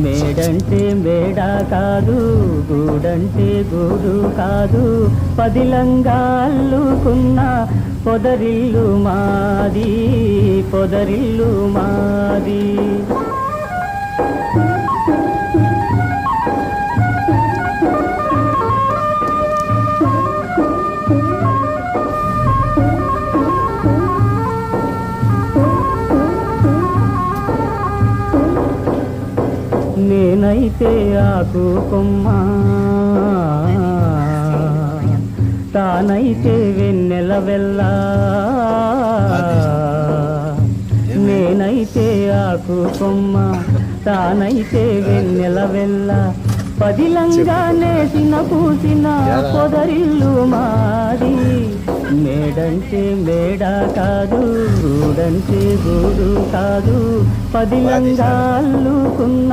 మేడంటే మేడ కాదు, గూడంటే గూడు కాదు, పదిలంగా అల్లుకున్న పొదరిల్లు మాది, పొదరిల్లు మాది. నేనైతే ఆకు కొమ్మ, తానైతే వెన్నెల వెళ్ళ. నేనైతే ఆకు కొమ్మ, తానైతే వెన్నెల వెళ్ళ, పదిలంగా నేసిన పూసిన పొదరిల్లు మాది. మేడంటే మేడ కాదు, గూడంటే గూడు కాదు, పదిలంగా అల్లుకున్న